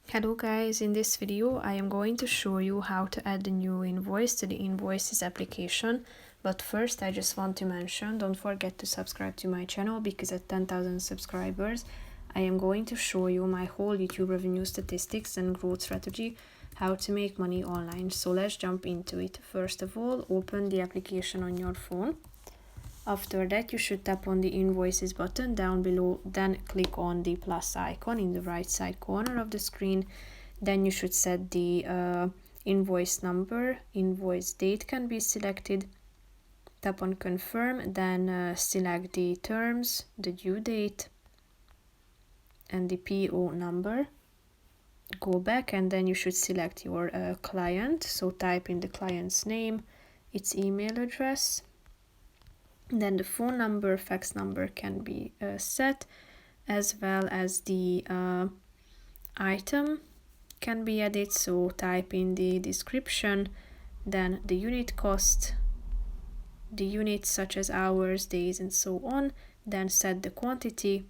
Hello guys, in this video I am going to show you how to add a new invoice to the Invoices application. But first I just want to mention, don't forget to subscribe to my channel because at 10,000 subscribers I am going to show you my whole YouTube revenue statistics and growth strategy, how to make money online. So let's jump into it. First of all, open the application on your phone. After that, you should tap on the Invoices button down below, then click on the plus icon in the right side corner of the screen. Then you should set the invoice number. Invoice date can be selected. Tap on confirm, then select the terms, the due date, and the PO number. Go back and then you should select your client. So type in the client's name, its email address. Then the phone number, fax number can be set, as well as the item can be added. So type in the description, then the unit cost, the units such as hours, days, and so on. Then set the quantity,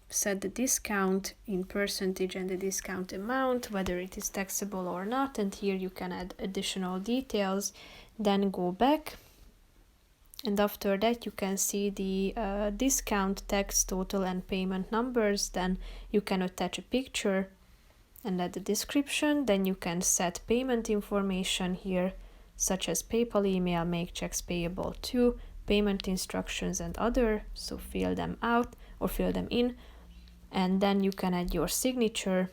set the discount in percentage and the discount amount, whether it is taxable or not. And here you can add additional details. Then go back. And after that you can see the discount, tax, total and payment numbers. Then you can attach a picture and add the description. Then you can set payment information here, such as PayPal, email, make checks payable to, payment instructions and other. So fill them out or fill them in. And then you can add your signature.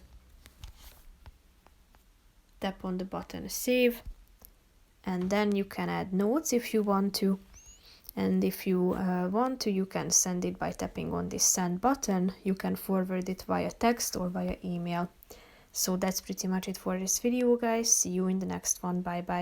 Tap on the button save. And then you can add notes if you want to. And if you want to, you can send it by tapping on this send button. You can forward it via text or via email. So that's pretty much it for this video, guys. See you in the next one. Bye bye.